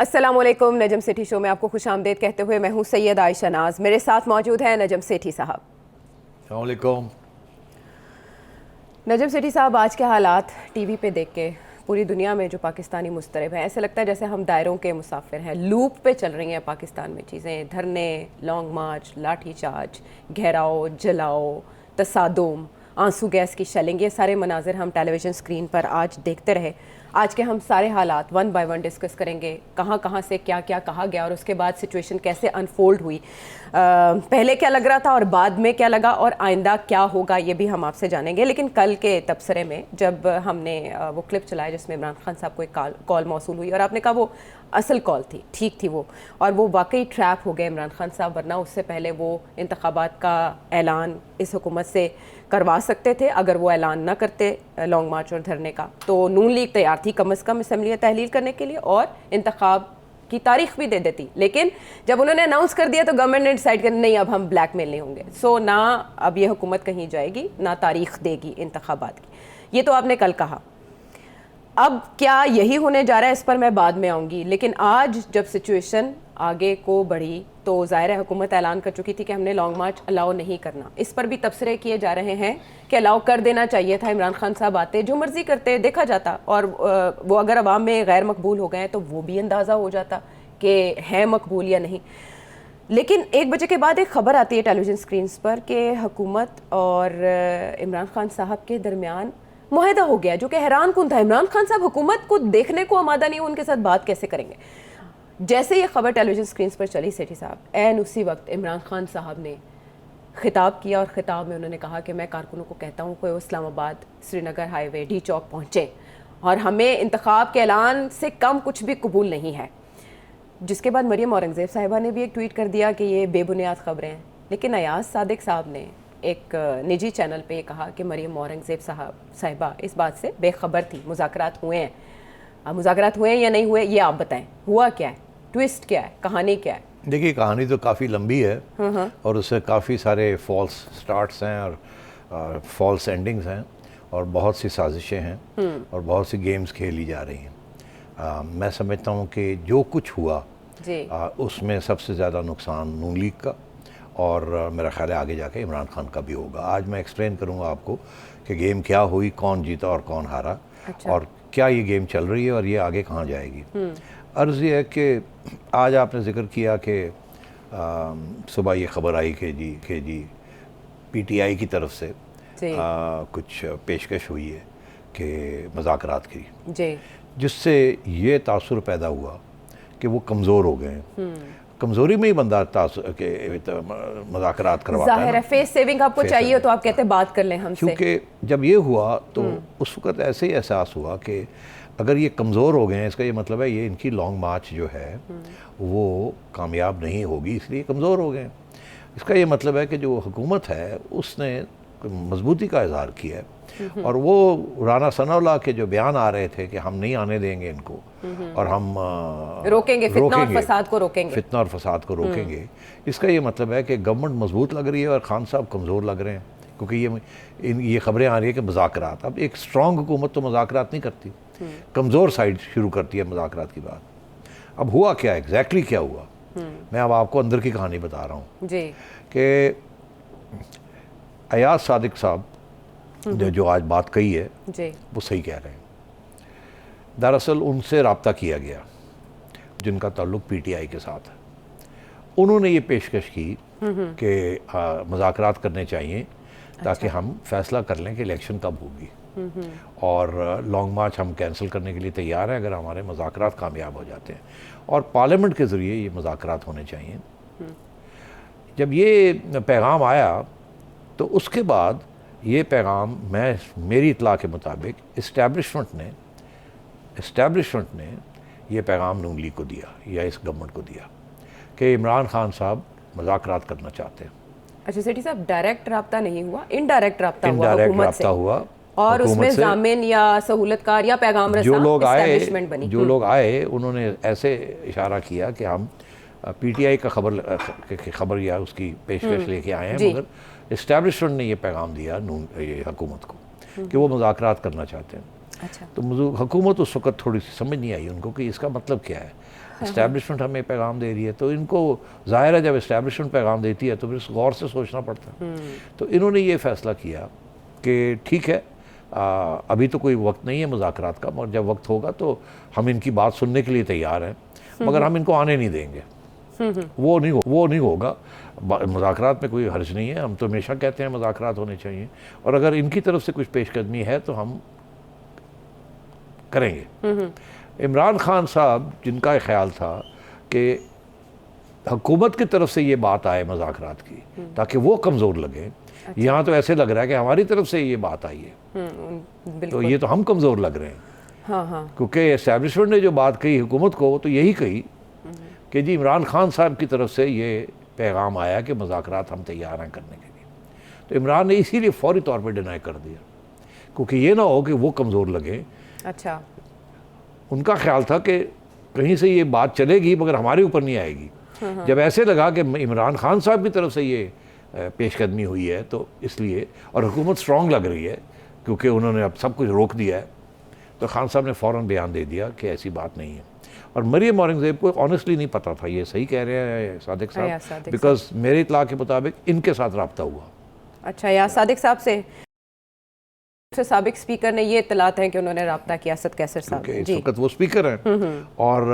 अस्सलामुअलैकुम। नजम सेठी शो में आपको खुशामदीद कहते हुए मैं हूं सैयद आयशा नाज। मेरे साथ मौजूद है नजम सेठी साहब। अस्सलाम वालेकुम। नजम सेठी साहब, आज के हालात टीवी पे देख के पूरी दुनिया में जो पाकिस्तानी मुस्तरब हैं, ऐसे लगता है जैसे हम दायरों के मुसाफिर हैं। लूप पे चल रही हैं पाकिस्तान में चीज़ें, धरने, लॉन्ग मार्च, लाठी चार्ज, घेराव, जलाओ, तसादुम, आंसू गैस की शेलिंग, ये सारे मनाजिर हम टेलीविज़न स्क्रीन पर आज देखते रहे। आज के हम सारे हालात वन बाय वन डिस्कस करेंगे, कहाँ कहाँ से क्या क्या कहा गया और उसके बाद सिचुएशन कैसे अनफोल्ड हुई, पहले क्या लग रहा था और बाद में क्या लगा और आइंदा क्या होगा, ये भी हम आपसे जानेंगे। लेकिन कल के तबसरे में जब हमने वो क्लिप चलाया जिसमें इमरान खान साहब को एक कॉल मौसूल हुई और आपने कहा वो असल कॉल थी, ठीक थी वो, और वो वाकई ट्रैप हो गए इमरान खान साहब, वरना उससे पहले वो इंतखाबात का ऐलान इस हुकूमत से करवा सकते थे। अगर वो ऐलान ना करते लॉन्ग मार्च और धरने का, तो नून लीग तैयार थी कम अज़ कम असम्बलियाँ तहलील करने के लिए और इंतखाब की तारीख भी दे देती। लेकिन जब उन्होंने अनाउंस कर दिया तो गवर्नमेंट ने डिसाइड कर नहीं, अब हम ब्लैकमेल नहीं होंगे। सो ना अब ये हुकूमत कहीं जाएगी, ना तारीख देगी इंतखाबात की। ये तो आपने कल कहा। अब क्या यही होने जा रहा है, इस पर मैं बाद में आऊँगी। लेकिन आज जब सिचुएशन आगे को बढ़ी तो ज़ाहिर है हुकूमत ऐलान कर चुकी थी कि हमने लॉन्ग मार्च अलाउ नहीं करना। इस पर भी तबसरे किए जा रहे हैं कि अलाउ कर देना चाहिए था, इमरान खान साहब आते, जो मर्ज़ी करते, देखा जाता, और वो अगर अवाम में गैर मकबूल हो गए तो वो भी अंदाज़ा हो जाता कि है मकबूल या नहीं। लेकिन 1 बजे के बाद एक ख़बर आती है टेलीविज़न स्क्रीन्स पर कि हुकूमत और इमरान खान साहब के दरमियान मुआहदा हो गया, जो कि हैरान कुन था। इमरान खान साहब हुकूमत को देखने को आमादा नहीं, उनके साथ बात कैसे करेंगे। जैसे ये खबर टेलीविज़न स्क्रीन्स पर चली सेठी साहब, ऐन उसी वक्त इमरान खान साहब ने खिताब किया और ख़िताब में उन्होंने कहा कि मैं कारकुनों को कहता हूँ कि वो इस्लामाबाद श्रीनगर हाईवे डी चौक पहुँचें और हमें इंतखाब के ऐलान से कम कुछ भी कबूल नहीं है। जिसके बाद मरियम औरंगज़ेब साहिबा ने भी एक ट्वीट कर दिया कि ये बेबुनियाद ख़बरें हैं। लेकिन अयाज सादिक साहब ने एक निजी चैनल पे कहा कि मरियम औरंगज़ेब साहिबा इस बात से बेखबर थी, मुज़ाकरात हुए हैं। अब मुज़ाकरात हुए हैं या नहीं हुए, ये आप बताएं, हुआ क्या है, ट्विस्ट क्या है, कहानी क्या है? देखिए, कहानी तो काफ़ी लंबी है और उससे काफ़ी सारे फॉल्स स्टार्ट्स हैं और फॉल्स एंडिंग्स हैं और बहुत सी साजिशें हैं और बहुत सी गेम्स खेली जा रही हैं। मैं समझता हूँ कि जो कुछ हुआ उसमें सबसे ज़्यादा नुकसान नून लीग का और मेरा ख्याल है आगे जाके इमरान खान का भी होगा। आज मैं एक्सप्लेन करूँगा आपको कि गेम क्या हुई, कौन जीता और कौन हारा। अच्छा। और क्या ये गेम चल रही है और ये आगे कहाँ जाएगी। अर्ज़ ये है कि आज आपने जिक्र किया कि सुबह ये ख़बर आई कि जी पीटीआई की तरफ से कुछ पेशकश हुई है कि मुज़ाकरात की, जिससे ये तासुर पैदा हुआ कि वो कमज़ोर हो गए हैं। कमज़ोरी में ही बंदा मुज़ाकरात करवाता है। ज़ाहिर है फेस सेविंग आपको चाहिए हो तो आप कहते हैं बात कर लें हमसे। क्योंकि जब ये हुआ तो उस वक़्त ऐसे ही एहसास हुआ कि अगर ये कमज़ोर हो गए हैं, इसका ये मतलब है ये इनकी लॉन्ग मार्च जो है वो कामयाब नहीं होगी, इसलिए कमज़ोर हो गए। इसका ये मतलब है कि जो हुकूमत है उसने मजबूती का इज़हार किया है और वो राना सनाउल्लाह के जो बयान आ रहे थे कि हम नहीं आने देंगे इनको और हम रोकेंगे फितना और फसाद को रोकेंगे, इसका ये मतलब है कि गवर्नमेंट मजबूत लग रही है और खान साहब कमज़ोर लग रहे हैं। क्योंकि ये ख़बरें आ रही है कि मुज़ाकरात, अब एक स्ट्रॉन्ग हुकूमत तो मुज़ाकरात नहीं करती, कमज़ोर साइड शुरू करती है मुज़ाकरात की बात। अब हुआ क्या, एग्जैक्टली क्या हुआ, मैं अब आपको अंदर की कहानी बता रहा हूँ कि अयाज सादिक साहब ने जो आज बात कही है वो सही कह रहे हैं। दरअसल उनसे रब्ता किया गया जिनका ताल्लुक पीटीआई के साथ है। उन्होंने ये पेशकश की कि मुज़ाकरात करने चाहिए ताकि हम फैसला कर लें कि इलेक्शन कब होगी और लॉन्ग मार्च हम कैंसिल करने के लिए तैयार हैं अगर हमारे मुज़ाकरात कामयाब हो जाते हैं और पार्लियामेंट के ज़रिए ये मुज़ाकरात होने चाहिए। जब ये पैगाम आया तो उसके बाद ये पैगाम मेरी इत्तला के मुताबिक इस्टेब्लिशमेंट ने ये पैगाम नून लीग को दिया या इस गवर्नमेंट को दिया कि इमरान खान साहब मुज़ाकरात करना चाहते हैं। अच्छा सेठी साहब, डायरेक्ट रब्ता नहीं हुआ, इनडायरेक्ट रब्ता हुआ और उसमें जामिन या सहूलतकार या पैगाम रसा एस्टैब्लिशमेंट बनी। जो लोग आए उन्होंने ऐसे इशारा किया कि हम पीटीआई का खबर या उसकी पेशकश लेके आए हैं, मगर इस्टेब्लिशमेंट ने ये पैगाम दिया ये हुकूमत को कि वो मुज़ाकरात करना चाहते हैं। अच्छा। तो मुझे हुकूमत उस वक्त थोड़ी सी समझ नहीं आई उनको कि इसका मतलब क्या है। इस्टेब्लिशमेंट हमें पैगाम दे रही है, तो इनको ज़ाहिर है जब इस्टेब्लिशमेंट पैगाम देती है तो फिर गौर से सोचना पड़ता है। तो इन्होंने ये फ़ैसला किया कि ठीक है, अभी तो कोई वक्त नहीं है मुज़ाकरात का, मगर जब वक्त होगा तो हम इनकी बात सुनने के लिए तैयार हैं, मगर हम इनको आने नहीं देंगे। वो नहीं होगा। मुज़ाकरात में कोई हर्ज नहीं है, हम तो हमेशा कहते हैं मुज़ाकरात होने चाहिए, और अगर इनकी तरफ से कुछ पेशकदमी है तो हम करेंगे। इमरान खान साहब, जिनका ख्याल था कि हुकूमत की तरफ से ये बात आए मुज़ाकरात की ताकि वो कमज़ोर लगे, अच्छा। यहाँ तो ऐसे लग रहा है कि हमारी तरफ से ये बात आई है, तो ये तो हम कमज़ोर लग रहे हैं। हाँ। क्योंकि इस्टेब्लिशमेंट ने जो बात कही हुकूमत को, तो यही कही कि जी इमरान खान साहब की तरफ से ये पैगाम आया कि मुज़ाकरात हम तैयार हैं करने के लिए। तो इमरान ने इसीलिए फौरी तौर पर डिनाई कर दिया, क्योंकि ये ना हो कि वो कमज़ोर लगे। अच्छा। उनका ख्याल था कि कहीं से ये बात चलेगी मगर हमारे ऊपर नहीं आएगी। जब ऐसे लगा कि इमरान खान साहब की तरफ से ये पेशकदमी हुई है तो इसलिए, और हुकूमत स्ट्रॉन्ग लग रही है क्योंकि उन्होंने अब सब कुछ रोक दिया है, तो खान साहब ने फ़ौरन बयान दे दिया कि ऐसी बात नहीं है। और मरियम औरंगज़ेब को ऑनेस्टली नहीं पता था, ये सही कह रहे हैं सादिक साहब, बिकॉज मेरे इत्तला के मुताबिक इनके साथ रब्ता हुआ। अच्छा, या सादिक साहब से साबिक स्पीकर ने ये इत्तलात है कि उन्होंने रब्ता किया असद कैसर साहब। इस वक्त वो स्पीकर हैं, और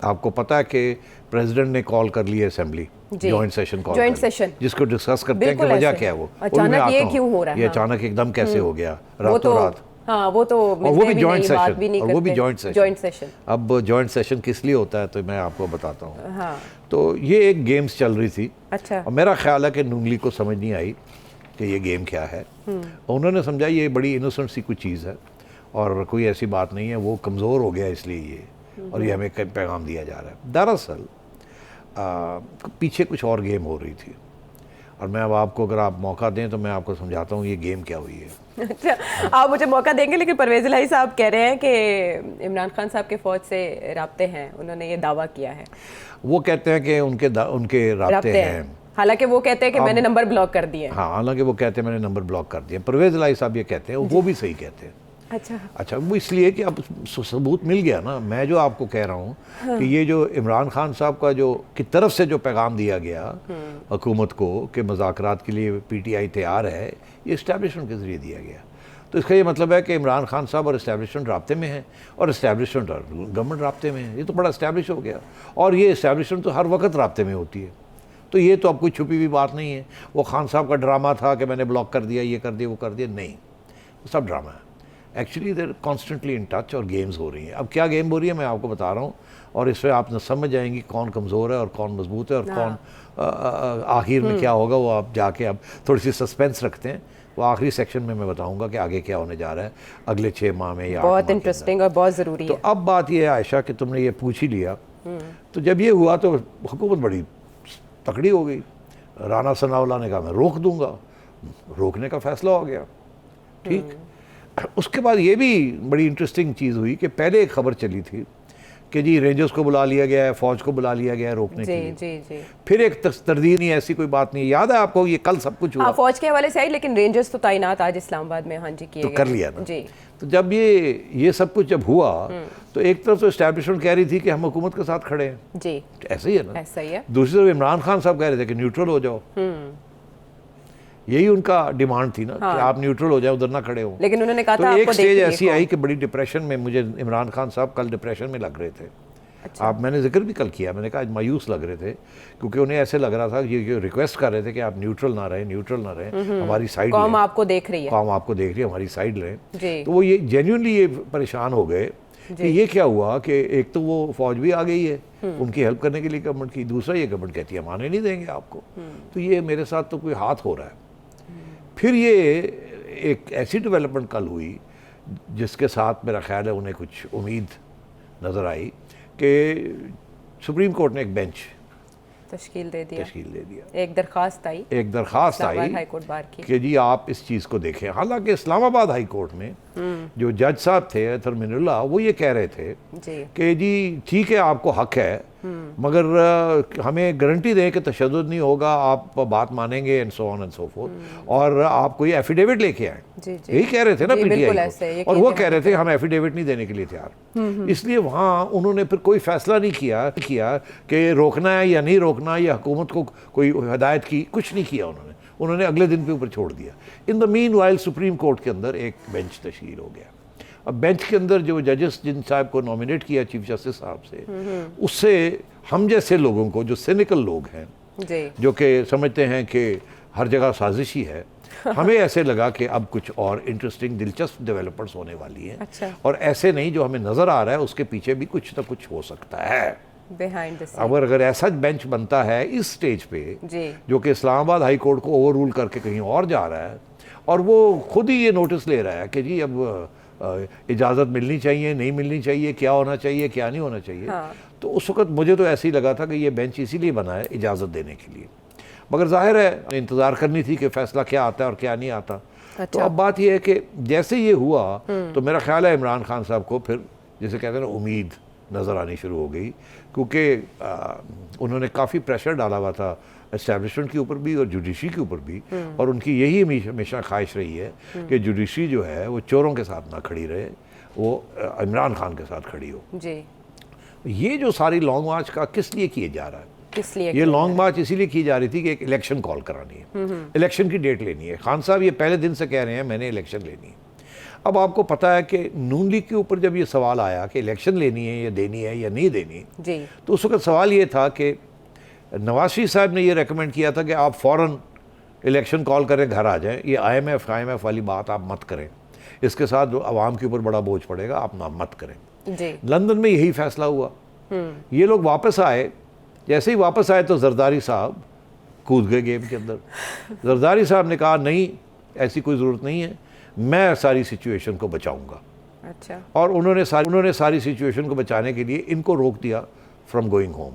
आपको पता है कि प्रेसिडेंट ने कॉल कर ली है assembly, joint session call, joint session, जिसको डिस्कस करते हैं कि वजह क्या है, वो अचानक ये क्यों हो रहा है, ये अचानक एकदम कैसे हो गया रातों रात। हाँ, वो तो वो भी जॉइंट सेशन, और वो भी जॉइंट सेशन। अब जॉइंट सेशन किस लिए होता है तो मैं आपको बताता हूँ। हाँ। तो ये एक गेम्स चल रही थी। अच्छा। और मेरा ख्याल है कि नून लीग को समझ नहीं आई कि ये गेम क्या है। उन्होंने समझा ये बड़ी इनोसेंट सी कुछ चीज़ है और कोई ऐसी बात नहीं है, वो कमज़ोर हो गया इसलिए ये, और ये हमें पैगाम दिया जा रहा है। दरअसल पीछे कुछ और गेम हो रही थी, और मैं अब आपको, अगर आप मौका दें तो मैं आपको समझाता हूँ ये गेम क्या हुई है। अच्छा, आप मुझे मौका देंगे, लेकिन परवेज़ इलाही साहब कह रहे हैं कि इमरान खान साहब के फ़ौज से राब्ते हैं, उन्होंने ये दावा किया है। वो कहते हैं कि उनके राब्ते हैं, हालांकि वो कहते हैं कि मैंने नंबर ब्लॉक कर दिए। हाँ, हालांकि वो कहते हैं मैंने नंबर ब्लॉक कर दिया। परवेज़ इलाही साहब ये कहते हैं, वो भी सही कहते हैं। अच्छा, वो इसलिए कि अब सबूत मिल गया ना। मैं जो आपको कह रहा हूँ कि ये जो इमरान खान साहब का जो की तरफ से जो पैगाम दिया गया हुकूमत को कि मुज़ाकरात के लिए PTI तैयार है, ये इस्टेब्लिशमेंट के ज़रिए दिया गया। तो इसका ये मतलब है कि इमरान खान साहब और इस्टेब्लिशमेंट राब्ते में है, और इस्टेब्लिशमेंट और गवर्नमेंट राब्ते में है। ये तो बड़ा इस्टेब्लिश हो गया, और ये इस्टेब्लिशमेंट तो हर वक्त राब्ते में होती है। तो ये तो अब कोई छुपी हुई बात नहीं है। वो खान साहब का ड्रामा था कि मैंने ब्लॉक कर दिया, ये कर दिया, वो कर दिया, नहीं, वो सब ड्रामा है। Actually there constantly in touch, और गेम्स हो रही हैं। अब क्या गेम हो रही है मैं आपको बता रहा हूँ, और इसमें आप समझ जाएंगी कौन कमज़ोर है और कौन मजबूत है, और कौन आखिर में क्या होगा। वो आप जाके अब थोड़ी सी सस्पेंस रखते हैं, वो आखिरी सेक्शन में मैं बताऊंगा कि आगे क्या होने जा रहा है अगले 6 माह में या 8 माह। बहुत इंटरेस्टिंग और बहुत ज़रूरी है। तो अब बात यह है आयशा कि तुमने ये पूछ ही लिया, तो जब ये हुआ तो हुकूमत बड़ी तकड़ी हो गई। राना सनाउल्लाह ने कहा मैं रोक दूंगा, रोकने का फैसला हो गया। ठीक, उसके बाद ये भी बड़ी इंटरेस्टिंग चीज़ हुई कि पहले एक खबर चली थी कि जी रेंजर्स को बुला लिया गया है, फ़ौज को बुला लिया गया है रोकने के लिए। जी। फिर एक तरदीद नहीं, ऐसी कोई बात नहीं। याद है आपको ये कल सब कुछ हुआ? हाँ, फ़ौज के हवाले से आई, लेकिन रेंजर्स तो तैनात आज इस्लामाबाद में, हाँ जी, किए तो गए कर लिया ना जी। तो जब ये सब कुछ जब हुआ तो एक तरफ तो इस्टेब्लिशमेंट कह रही थी कि हम हुकूमत के साथ खड़े हैं जी, ऐसे ही है ना, ऐसा ही है। दूसरी तरफ इमरान खान साहब कह रहे थे कि न्यूट्रल हो जाओ। यही उनका डिमांड थी ना कि आप न्यूट्रल हो जाए, उधर ना खड़े हो। लेकिन उन्होंने कहा तो था एक स्टेज ऐसी आई कि बड़ी डिप्रेशन में, मुझे इमरान खान साहब कल डिप्रेशन में लग रहे थे। अच्छा। आप, मैंने जिक्र भी कल किया, मैंने कहा आज मायूस लग रहे थे क्योंकि उन्हें ऐसे लग रहा था, ये रिक्वेस्ट कर रहे थे कि आप न्यूट्रल ना रहे, हमारी साइड, कौम आपको देख रही है, कौम आपको देख रही है, हमारी साइड जी। तो वो ये जेन्युइनली ये परेशान हो गए कि ये क्या हुआ कि एक तो वो फौज भी आ गई है उनकी हेल्प करने के लिए गवर्नमेंट की, दूसरा ये गवर्नमेंट कहती है हम आने नहीं देंगे आपको, तो ये मेरे साथ तो कोई हाथ हो रहा है। फिर ये एक ऐसी डेवलपमेंट कल हुई जिसके साथ मेरा ख्याल है उन्हें कुछ उम्मीद नज़र आई कि सुप्रीम कोर्ट ने एक बेंच तश्कील दे दिया, एक दरखास्त आई हाई कोर्ट बार की कि जी आप इस चीज़ को देखें। हालांकि इस्लामाबाद हाई कोर्ट में जो जज साहब थे अतर मिनुल्लाह, वो ये कह रहे थे जी कि जी ठीक है आपको हक है, मगर हमें गारंटी दें कि तशद्दुद नहीं होगा, आप बात मानेंगे and so on and so fourth, और आप कोई एफिडेविट लेके आए। जी जी यही कह रहे थे ना जी, बिल्कुल पीटीआई ऐसे, ये को, और वो कहते कह रहे थे हम एफिडेविट नहीं देने के लिए तैयार। इसलिए वहाँ उन्होंने फिर कोई फैसला नहीं किया कि रोकना है या नहीं रोकना, या हुकूमत को कोई हिदायत की, कुछ नहीं किया उन्होंने अगले दिन पे ऊपर छोड़ दिया। In the mean while supreme court के अंदर एक बेंच तश्कील हो गया। अब बेंच के अंदर जो जजेस जिन साहब को नॉमिनेट किया चीफ जस्टिस साहब से, उससे हम जैसे लोगों को, जो सिनिकल लोग हैं, जी जो कि समझते हैं कि हर जगह साजिश ही है, हमें ऐसे लगा कि अब कुछ और इंटरेस्टिंग दिलचस्प डेवलपमेंट्स होने वाली हैं। अच्छा। और ऐसे नहीं जो हमें नज़र आ रहा है उसके पीछे भी कुछ ना कुछ हो सकता है। Behind the scene. अगर ऐसा बेंच बनता है इस स्टेज पे, जी जो कि इस्लामाबाद हाई कोर्ट को ओवर रूल करके कहीं और जा रहा है, और वो खुद ही ये नोटिस ले रहा है कि जी अब इजाज़त मिलनी चाहिए, नहीं मिलनी चाहिए, क्या होना चाहिए, क्या नहीं होना चाहिए। हाँ। तो उस वक्त मुझे तो ऐसे ही लगा था कि ये बेंच इसीलिए बना है इजाज़त देने के लिए, मगर जाहिर है इंतज़ार करनी थी कि फ़ैसला क्या आता है और क्या नहीं आता। अच्छा। तो अब बात यह है कि जैसे ये हुआ तो मेरा ख्याल है इमरान खान साहब को फिर, जैसे कहते हैं ना, उम्मीद नज़र आनी शुरू हो गई, क्योंकि उन्होंने काफ़ी प्रेशर डाला हुआ था एस्टैब्लिशमेंट के ऊपर भी और जुडिशरी के ऊपर भी, और उनकी यही हमेशा ख्वाहिश रही है कि जुडिशरी जो है वो चोरों के साथ ना खड़ी रहे, वो इमरान खान के साथ खड़ी हो। जी ये जो सारी लॉन्ग मार्च का किस लिए किए जा रहा है? किस लिए ये लॉन्ग मार्च इसीलिए की जा रही थी कि एक इलेक्शन कॉल करानी है, इलेक्शन की डेट लेनी है। खान साहब ये पहले दिन से कह रहे हैं मैंने इलेक्शन लेनी है। अब आपको पता है कि नून लीग के ऊपर जब ये सवाल आया कि इलेक्शन लेनी है या देनी है या नहीं देनी, जी तो उस वक्त सवाल ये था कि नवाज शरीफ साहब ने ये रेकमेंड किया था कि आप फ़ौरन इलेक्शन कॉल करें, घर आ जाएं। ये IMF वाली बात आप मत करें, इसके साथ आवाम के ऊपर बड़ा बोझ पड़ेगा, आप ना मत करें। जी लंदन में यही फैसला हुआ। ये लोग वापस आए, जैसे ही वापस आए तो जरदारी साहब कूद गए गेम के अंदर। जरदारी साहब ने कहा नहीं, ऐसी कोई ज़रूरत नहीं है, मैं सारी सिचुएशन को बचाऊंगा। अच्छा। और उन्होंने सारी सिचुएशन को बचाने के लिए इनको रोक दिया फ्रॉम गोइंग होम।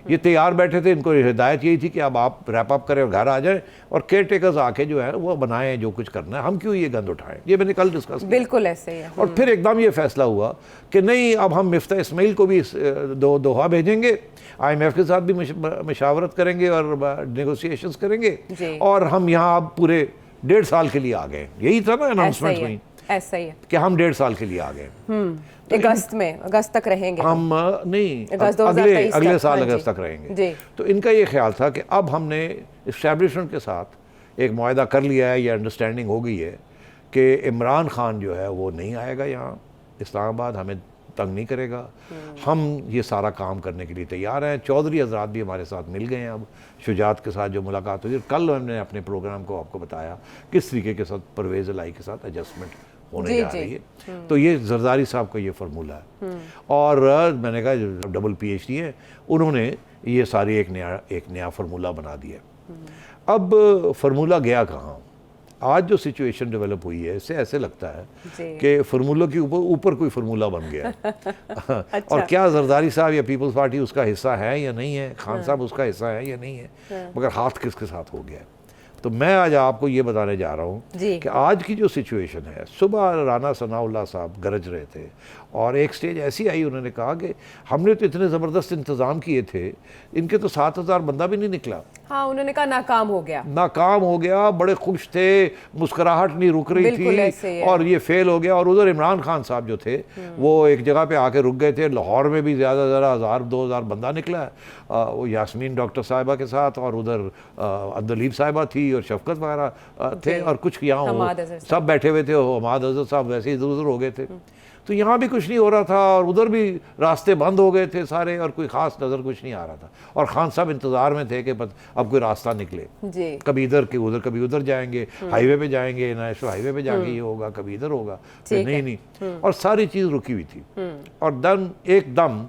ये तैयार बैठे थे, इनको हिदायत यही थी कि अब आप रैप अप करें और घर आ जाएं, और केयर टेकर्स आके जो है वो बनाएं जो कुछ करना है, हम क्यों ये गंद उठाएं। ये मैंने कल डिस्कस किया। बिल्कुल ऐसे ही है। और फिर एकदम ये फैसला हुआ कि नहीं, अब हम मिफ्ता इस्माइल को भी दोहा भेजेंगे, IMF के साथ भी मशावरत करेंगे और नेगोशिएशंस करेंगे, और हम यहाँ अब पूरे 1.5 साल के लिए आ गए। यही था ना अनाउंसमेंट हुई, ऐसा ही है कि हम 1.5 साल के लिए आ गए। अगस्त तक रहेंगे हम नहीं, अगस्त अगले साल अगस्त तक रहेंगे। जी। तो इनका ये ख्याल था कि अब हमने इस्टेब्लिशमेंट के साथ एक मुआहदा कर लिया है, या अंडरस्टैंडिंग हो गई है कि इमरान खान जो है वो नहीं आएगा यहाँ इस्लामाबाद, हमें तंग नहीं करेगा, हम ये सारा काम करने के लिए तैयार हैं। चौधरी हजरात भी हमारे साथ मिल गए हैं। अब शुजात के साथ जो मुलाकात हुई, कल हमने अपने प्रोग्राम को आपको बताया किस तरीके के साथ परवेज़ इलाही के साथ एडजस्टमेंट होने जा रही है। तो ये जरदारी साहब का ये फार्मूला है। और मैंने कहा डबल PhD है, उन्होंने ये सारी एक नया फार्मूला बना दिया। अब फार्मूला गया कहाँ? आज जो सिचुएशन डेवलप हुई है, इससे ऐसे लगता है कि फार्मूला के ऊपर कोई फार्मूला बन गया। अच्छा। और क्या जरदारी साहब या पीपल्स पार्टी उसका हिस्सा है या नहीं है, खान साहब उसका हिस्सा है या नहीं है, मगर हाथ किसके साथ हो गया है। तो मैं आज आपको ये बताने जा रहा हूँ कि आज की जो सिचुएशन है, सुबह राना सनाउल्लाह साहब गरज रहे थे, और एक स्टेज ऐसी आई, उन्होंने कहा कि हमने तो इतने ज़बरदस्त इंतज़ाम किए थे, इनके तो 7,000 बंदा भी नहीं निकला। हाँ, उन्होंने कहा नाकाम हो गया, बड़े खुश थे, मुस्कुराहट नहीं रुक रही थी, और ये फेल हो गया। और उधर इमरान खान साहब जो थे वो एक जगह पे आके रुक गए थे। लाहौर में भी ज़्यादा 1,000-2,000 बंदा निकला है, वो यास्मीन डॉक्टर साहिबा के साथ, और उधर अब्दुलीब साहिबा थी और शफकत वगैरह थे, और कुछ यहाँ सब बैठे हुए थे। हमाद अजहर साहब वैसे इधर उधर हो गए थे। तो यहाँ भी कुछ नहीं हो रहा था, और उधर भी रास्ते बंद हो गए थे सारे, और कोई ख़ास नज़र कुछ नहीं आ रहा था। और खान साहब इंतज़ार में थे कि अब कोई रास्ता निकले, कभी इधर के उधर, कभी उधर जाएंगे, हाईवे पे जाएंगे, नेशनल हाईवे पे जाके ये होगा, कभी इधर होगा, नहीं। और सारी चीज़ रुकी हुई थी। और एकदम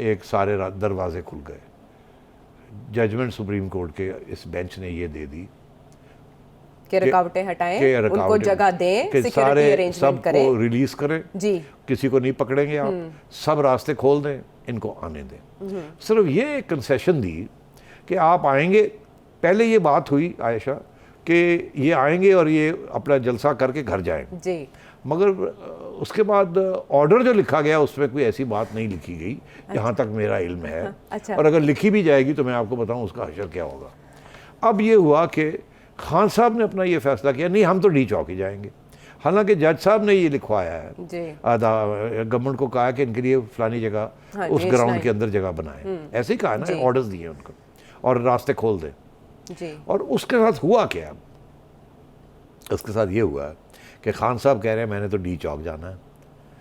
एक सारे दरवाजे खुल गए। जजमेंट सुप्रीम कोर्ट के इस बेंच ने ये दे दी कि रुकावटें हटाएं, उनको जगह दें, सिक्योरिटी अरेंजमेंट करें, सबको रिलीज करें जी, किसी को नहीं पकड़ेंगे आप, सब रास्ते खोल दें, इनको आने दें। सिर्फ ये कंसेशन दी कि आप आएंगे। पहले ये बात हुई आयशा कि ये आएंगे और ये अपना जलसा करके घर जाएंगे। जी। मगर उसके बाद ऑर्डर जो लिखा गया उसमें कोई ऐसी बात नहीं लिखी गई, जहाँ तक मेरा इल्म है। अच्छा। और अगर लिखी भी जाएगी तो मैं आपको बताऊं उसका हशर क्या होगा। अब ये हुआ कि खान साहब ने अपना ये फैसला किया, नहीं हम तो डी चौक ही जाएंगे। हालांकि जज साहब ने ये लिखवाया है, गवर्नमेंट को कहा कि इनके लिए फलानी जगह, हाँ, उस ग्राउंड के अंदर जगह बनाए, ऐसे ही कहा ना, ऑर्डर्स दिए उनको और रास्ते खोल दें जी। और उसके साथ हुआ क्या, उसके साथ ये हुआ कि खान साहब कह रहे हैं मैंने तो डी चौक जाना है,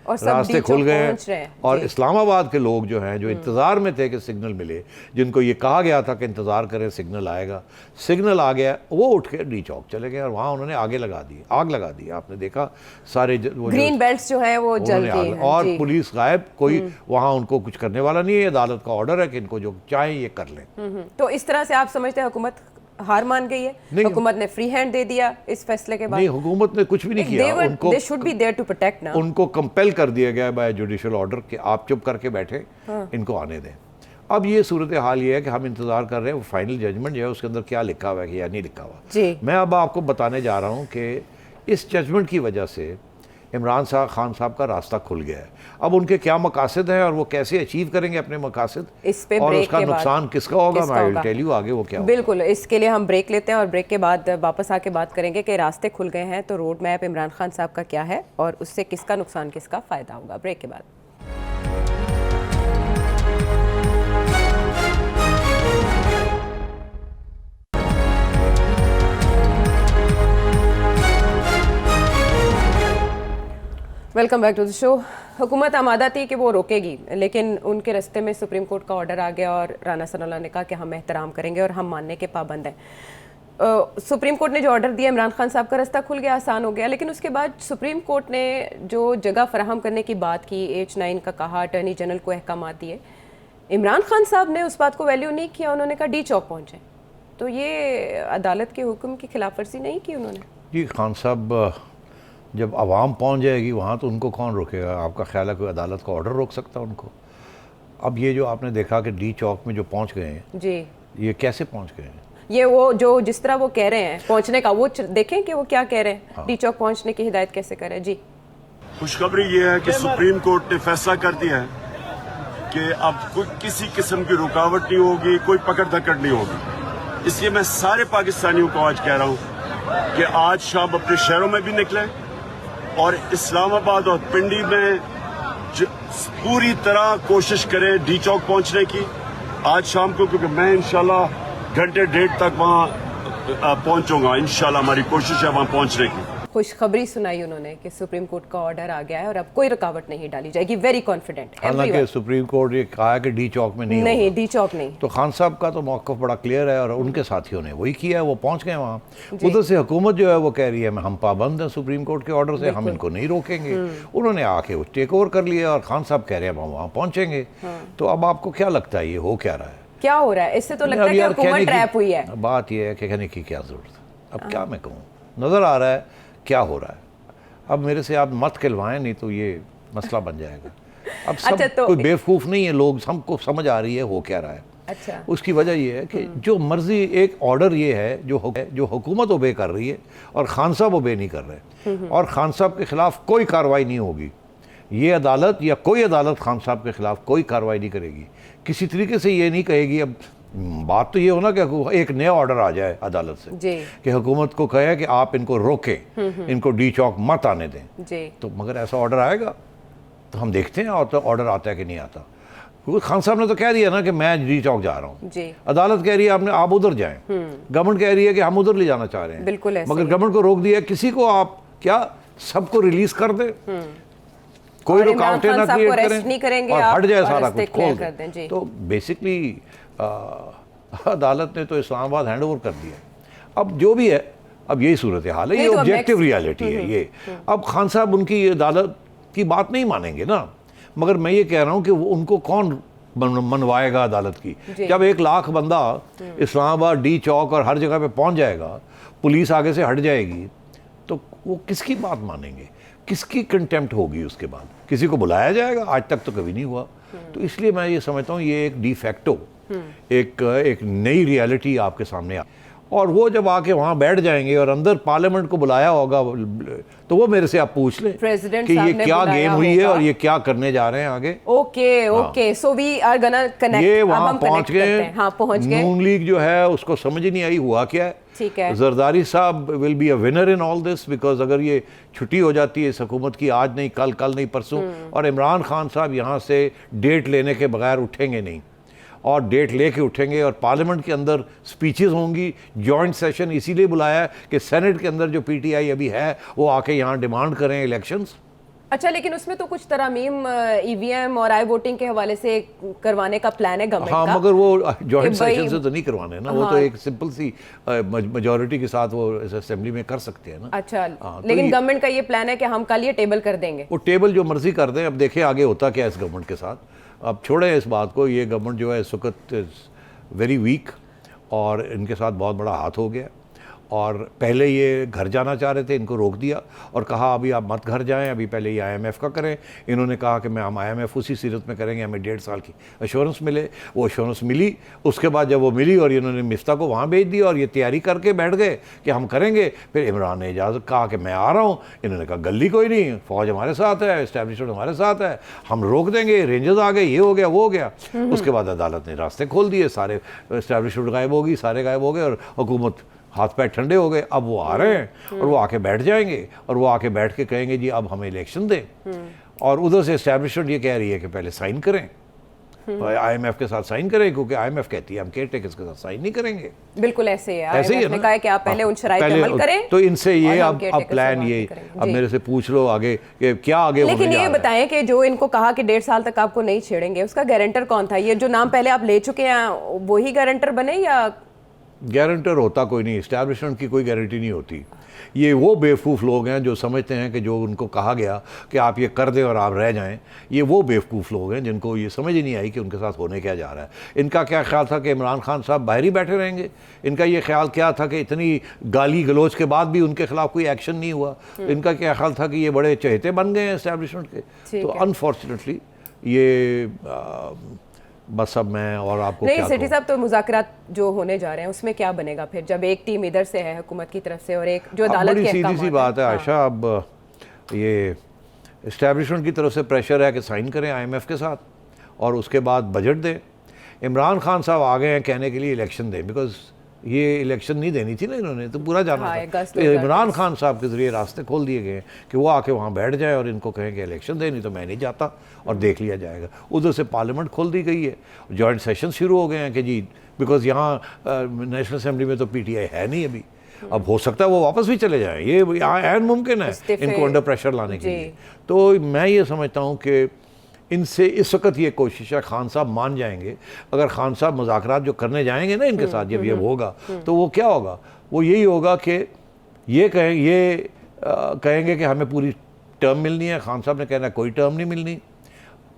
और सब रास्ते खुल गए हैं। और इस्लामाबाद के लोग जो हैं, जो इंतज़ार में थे कि सिग्नल मिले, जिनको ये कहा गया था कि इंतज़ार करें सिग्नल आएगा, सिग्नल आ गया, वो उठ के डी चौक चले गए और वहाँ उन्होंने आग लगा दी। आपने देखा सारे वो ग्रीन बेल्ट्स जो है वो जल गए हैं और पुलिस गायब, कोई वहाँ उनको कुछ करने वाला नहीं है। अदालत का ऑर्डर है कि इनको जो चाहे ये कर लें। तो इस तरह से आप समझते हैं हुकूमत हार मान गई है? हुकूमत ने फ्री हैंड दे दिया इस फैसले के बाद? नहीं, हुकूमत ने कुछ भी नहीं किया। उनको they should be there to protect ना। उनको कंपेल कर दिया गया बाय जुडिशियल ऑर्डर कि आप चुप करके बैठे, इनको आने दें। अब ये सूरत हाल ये है कि हम इंतजार कर रहे हैं वो फाइनल जजमेंट जो है उसके अंदर क्या लिखा हुआ है या नहीं लिखा हुआ। जी। मैं अब आपको बताने जा रहा हूँ कि इस जजमेंट की वजह से इमरान खान साहब का रास्ता खुल गया है। अब उनके क्या मकासद हैं और वो कैसे अचीव करेंगे अपने मकासद, इस पे और ब्रेक उसका के नुकसान किसका होगा, मैं विल टेल यू आगे वो क्या होगा। बिल्कुल, इसके लिए हम ब्रेक लेते हैं और ब्रेक के बाद वापस आके बात करेंगे कि रास्ते खुल गए हैं तो रोड मैप इमरान खान साहब का क्या है और उससे किसका नुकसान किसका फ़ायदा होगा। ब्रेक के बाद। Welcome back to the show. हुकूमत आमादा थी कि वो रोकेगी, लेकिन उनके रास्ते में सुप्रीम कोर्ट का ऑर्डर आ गया और राना सनाउल्लाह ने कहा कि हम एहतराम करेंगे और हम मानने के पाबंद हैं। सुप्रीम कोर्ट ने जो ऑर्डर दिया, इमरान खान साहब का रास्ता खुल गया, आसान हो गया। लेकिन उसके बाद सुप्रीम कोर्ट ने जो जगह फराहम करने की बात की, H9 का कहा, अटर्नी जनरल को अहकाम दिए, इमरान खान साहब ने उस बात को वैल्यू नहीं किया। उन्होंने कहा डी चौक पहुँचे। तो ये अदालत के हुक्म की खिलाफ वर्जी नहीं की उन्होंने? जी, खान साहब जब आवाम पहुंच जाएगी वहाँ तो उनको कौन रोकेगा? आपका ख्याल है कोई अदालत का ऑर्डर रोक सकता है उनको? अब ये जो आपने देखा कि डी चौक में जो पहुंच गए हैं जी, ये कैसे पहुंच गए हैं? ये वो जो जिस तरह वो कह रहे हैं पहुंचने का, वो देखें कि वो क्या कह रहे हैं। हाँ। डी चौक पहुंचने की हिदायत कैसे करें? जी, खुशखबरी ये है कि सुप्रीम कोर्ट ने फैसला कर दिया है कि अब कोई किसी किस्म की रुकावट नहीं होगी, कोई पकड़ धकड़ नहीं होगी। इसलिए मैं सारे पाकिस्तानियों को आज कह रहा हूं कि आज शाम अपने शहरों में भी निकले और इस्लामाबाद और पिंडी में पूरी तरह कोशिश करें डी चौक पहुंचने की आज शाम को, क्योंकि मैं इंशाल्लाह घंटे डेढ़ तक वहां पहुंचूंगा। इंशाल्लाह हमारी कोशिश है वहां पहुंचने की। खुशखबरी सुनाई उन्होंने कि सुप्रीम कोर्ट का ऑर्डर आ गया है और अब कोई रुकावट नहीं डाली जाएगी। Very confident. हालांकि सुप्रीम कोर्ट ये कहा है कि डी चौक में नहीं डी चौक नहीं। तो खान साहब का तो मौक़िफ़ बड़ा क्लियर है और उनके साथियों ने वही किया है, वो पहुंच गए वहाँ। उधर से हुकूमत जो है वो कह रही है हम पाबंद हैं सुप्रीम कोर्ट के ऑर्डर से, हम इनको नहीं रोकेंगे। उन्होंने आके वो टेक ओवर कर लिया और खान साहब कह रहे हैं हम वहाँ पहुँचेंगे। तो अब आपको क्या लगता है ये हो क्या रहा है? क्या हो रहा है? इससे तो लगता है कि हुकूमत ट्रैप हुई है। बात यह है कि कहने की क्या जरूरत है? अब क्या मैं कहूँ, नज़र आ रहा है क्या हो रहा है। अब मेरे से आप मत खिलवाएं, नहीं तो ये मसला बन जाएगा। अब सब अच्छा, तो कोई बेवकूफ़ नहीं है, लोग सबको समझ आ रही है हो क्या रहा है। अच्छा, उसकी वजह ये है कि जो मर्जी एक ऑर्डर ये है जो हुकूमत ओबे कर रही है और खान साहब ओबे नहीं कर रहे, और खान साहब के खिलाफ कोई कार्रवाई नहीं होगी। ये अदालत या कोई अदालत खान साहब के खिलाफ कोई कार्रवाई नहीं करेगी, किसी तरीके से ये नहीं कहेगी। अब बात तो ये हो ना कि एक नया ऑर्डर आ जाए अदालत से जी, कि हुकूमत को कहे कि आप इनको रोकें, इनको डी चौक मत आने दें। जी, तो मगर ऐसा ऑर्डर आएगा तो हम देखते हैं ऑर्डर आता है कि नहीं आता। क्योंकि खान साहब ने तो कह दिया ना कि मैं डी चौक जा रहा हूँ, अदालत कह रही है आप उधर जाएं, गवर्नमेंट कह रही है कि हम उधर ले जाना चाह रहे हैं, बिल्कुल ऐसे मगर गवर्नमेंट को रोक दिया। किसी को आप क्या सबको रिलीज कर दें, कोई रुकावटें ना क्रिएट करें और हट जाए, सारा कुछ खोल दें। तो बेसिकली अदालत ने तो इस्लामाबाद हैंड ओवर कर दिया। अब जो भी है, अब यही सूरत हाल है, ये ऑब्जेक्टिव रियलिटी है ये। अब खान साहब उनकी अदालत की बात नहीं मानेंगे ना, मगर मैं ये कह रहा हूँ कि उनको कौन मनवाएगा अदालत की? जब 1 लाख बंदा इस्लामाबाद डी चौक और हर जगह पे पहुँच जाएगा, पुलिस आगे से हट जाएगी, तो वो किसकी बात मानेंगे? किसकी कंटेम्प्ट होगी उसके बाद? किसी को बुलाया जाएगा? आज तक तो कभी नहीं हुआ। तो इसलिए मैं ये समझता हूँ ये एक डी फैक्टो एक नई रियलिटी आपके सामने आ। और वो जब आके वहाँ बैठ जाएंगे और अंदर पार्लियामेंट को बुलाया होगा, तो वो मेरे से आप पूछ लें प्रेसिडेंट कि साहब ये ने क्या बुलाया गेम हुई है होगा। और ये क्या करने जा रहे हैं आगे। Okay so we are gonna connect. ये अब वहाँ हम पहुँच connect करते हैं। हाँ, पहुँच गए। नून लीग जो है उसको समझ ही नहीं आई हुआ क्या है। ठीक है। जरदारी साहब will be a winner in all this, because अगर ये छुट्टी हो जाती है इस हुकूमत की, आज नहीं कल नहीं परसों, और इमरान खान साहब यहाँ से डेट लेने के बगैर उठेंगे नहीं, और डेट लेके उठेंगे और पार्लियामेंट के अंदर स्पीचेस होंगी। जॉइंट सेशन इसीलिए बुलाया है कि सेनेट के अंदर जो पीटीआई अभी है वो आके यहाँ डिमांड करें इलेक्शंस। अच्छा, लेकिन उसमें तो कुछ तरमीम ईवीएम और आई वोटिंग के हवाले से करवाने का प्लान है गवर्नमेंट हाँ, का। मगर वो जॉइंट भाई- सेशन से तो नहीं करवाने ना, वो तो एक सिंपल सी मेजोरिटी के साथ वो असेंबली में कर सकते हैं ना। अच्छा, हाँ, तो लेकिन ये- गवर्नमेंट का ये प्लान है कि हम कल ये टेबल कर देंगे। वो टेबल जो मर्जी कर दें, अब देखें आगे होता क्या है इस गवर्नमेंट के साथ। अब छोड़ें इस बात को, ये गवर्नमेंट जो है इस वक्त वेरी वीक और इनके साथ बहुत बड़ा हाथ हो गया। और पहले ये घर जाना चाह रहे थे, इनको रोक दिया और कहा अभी आप मत घर जाएं, अभी पहले ये आईएमएफ का करें। इन्होंने कहा कि हम आईएमएफ उसी सीरत में करेंगे, हमें 1.5 साल की एश्योरेंस मिले। वो एश्योरेंस मिली, उसके बाद जब वो मिली और इन्होंने मिफ्ता को वहाँ भेज दिया और ये तैयारी करके बैठ गए कि हम करेंगे। फिर इमरान ने इजाज़त कहा कि मैं आ रहा हूँ, इन्होंने कहा गली कोई नहीं, फ़ौज हमारे साथ है, इस्टेब्लिशमेंट हमारे साथ है, हम रोक देंगे, रेंजर्स आ गए, ये हो गया वो हो गया। उसके बाद अदालत ने रास्ते खोल दिए, सारे इस्टेब्लिशमेंट गायब होगी, सारे गायब हो गए और हुकूमत हाथ पैर ठंडे हो गए। अब वो आ रहे हैं और वो आके बैठ जाएंगे और वो आके बैठ के कहेंगे जी अब हमें इलेक्शन दें। और उधर से एस्टैब्लिशमेंट ये कह रही है कि पहले साइन करें, आईएमएफ के साथ साइन करें, क्योंकि आईएमएफ कहती है हम केयरटेकर्स के साथ साइन नहीं करेंगे। बिल्कुल ऐसे ही है। ऐसे ही है IMF ने ना? कहा है कि आप पहले हाँ, उन शराइत पे पहले- अमल करें। तो इनसे ये और हम अब caretaker से प्लान बात ये करेंगे। अब जी। मेरे से पूछ लो आगे कि क्या आगे होने लेकिन जा ये रहा है। बताएं कि जो इनको कहा कि 1.5 साल तक आपको नहीं छेड़ेंगे, उसका गारंटर कौन था? ये जो नाम पहले आप ले चुके हैं वही गारंटर बने या? गारंटर होता कोई नहीं, इस्टेब्लिशमेंट की कोई गारंटी नहीं होती। ये वो बेवकूफ़ लोग हैं जो समझते हैं कि जो उनको कहा गया कि आप ये कर दें और आप रह जाएं, ये वो बेवकूफ़ लोग हैं जिनको ये समझ ही नहीं आई कि उनके साथ होने क्या जा रहा है। इनका क्या ख्याल था कि इमरान खान साहब बाहर ही बैठे रहेंगे? इनका ये ख्याल क्या था कि इतनी गाली गलोच के बाद भी उनके खिलाफ कोई एक्शन नहीं हुआ? इनका क्या ख्याल था कि ये बड़े चहेते बन गए हैं इस्टेब्लिशमेंट के? ठीक तो है। अनफॉर्चुनेटली ये बस अब मैं और आपको नहीं क्या सेठी कहूँ। साहब, तो मुज़ाकरात जो होने जा रहे हैं उसमें क्या बनेगा फिर, जब एक टीम इधर से है हुकूमत की तरफ से और एक जो अब अदालत बड़ी के सीधी सी अहकामात बात है हैं। आयशा, अब ये इस्टेब्लिशमेंट की तरफ से प्रेशर है कि साइन करें आईएमएफ के साथ और उसके बाद बजट दें। इमरान खान साहब आ गए हैं कहने के लिए इलेक्शन दें, बिकॉज ये इलेक्शन नहीं देनी थी ना, इन्होंने तो पूरा जाना हाँ, था। अगस्त तो 2020 इमरान खान साहब के जरिए रास्ते खोल दिए गए हैं कि वो आके वहाँ बैठ जाए और इनको कहें कि इलेक्शन दे, नहीं तो मैं नहीं जाता और देख लिया जाएगा। उधर से पार्लियामेंट खोल दी गई है, जॉइंट सेशन शुरू हो गए हैं कि जी बिकॉज यहाँ नेशनल असेंबली में तो पीटीआई है नहीं अभी, अब हो सकता है वो वापस भी चले जाएं, ये ऐन मुमकिन है इस्तीफे- इनको अंडर प्रेशर लाने के जी। लिए। तो मैं ये समझता हूँ कि इनसे इस वक्त ये कोशिश है, खान साहब मान जाएंगे। अगर खान साहब मुज़ाकरात जो करने जाएंगे ना इनके साथ, जब ये होगा तो वो क्या होगा, वो यही होगा कि ये कहेंगे कि हमें पूरी टर्म मिलनी है। खान साहब ने कहना कोई टर्म नहीं मिलनी,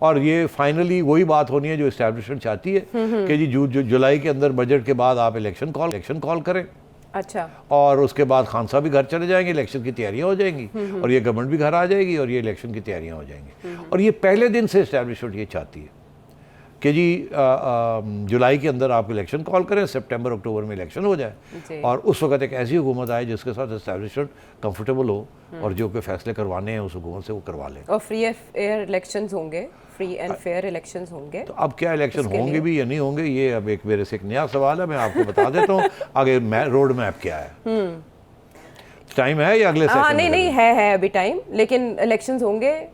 और ये फाइनली वही बात होनी है जो इस्टेब्लिशमेंट चाहती है कि जी जुलाई के अंदर बजट के बाद आप इलेक्शन कॉल करें। अच्छा, और उसके बाद खान साहब भी घर चले जाएंगे, इलेक्शन की तैयारियां हो जाएंगी और ये गवर्नमेंट भी घर आ जाएगी और ये इलेक्शन की तैयारियां हो जाएंगी। और ये पहले दिन से इस्टेब्लिशमेंट ये चाहती है कि जी जुलाई के अंदर आप इलेक्शन कॉल करें, सितंबर अक्टूबर में इलेक्शन हो जी। जाए और उस वक्त एक ऐसी हुकूमत आए जिसके साथ इस्टेब्लिशमेंट कंफर्टेबल हो और जो कोई फैसले करवाने हैं उस हुकूमत से वो करवा ले। और फ्री एंड फेयर इलेक्शंस होंगे, फ्री एंड फेयर इलेक्शंस होंगे। तो अब क्या इलेक्शन उसके होंगे लिए- भी या नहीं होंगे, ये अब एक मेरे से एक नया सवाल है, मैं आपको बता देता हूँ। आगे रोड मैप क्या है, टाइम है या अगले हाँ, सेशन नहीं में नहीं है अभी टाइम, लेकिन इलेक्शंस होंगे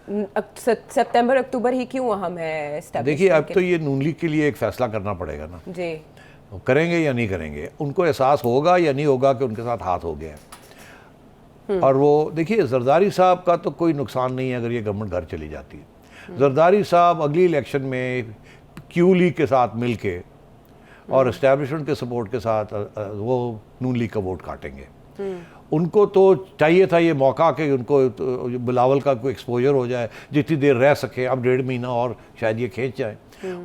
सितंबर अक्टूबर ही क्यों अहम है establishment देखिए अब के तो ये नून लीग के लिए एक फैसला करना पड़ेगा ना, लिए? जी, करेंगे या नहीं करेंगे। उनको एहसास होगा या नहीं होगा कि उनके साथ हाथ हो गया है। और वो देखिए जरदारी साहब का तो कोई नुकसान नहीं है अगर ये गवर्नमेंट घर चली जाती है। जरदारी साहब अगली इलेक्शन में क्यू लीग के साथ मिल के और इस्टेब्लिशमेंट के सपोर्ट के साथ वो नून लीग का वोट काटेंगे। उनको तो चाहिए था ये मौका कि उनको तो बिलावल का कोई एक्सपोजर हो जाए, जितनी देर रह सके। अब 1.5 महीना और शायद ये खींच जाए,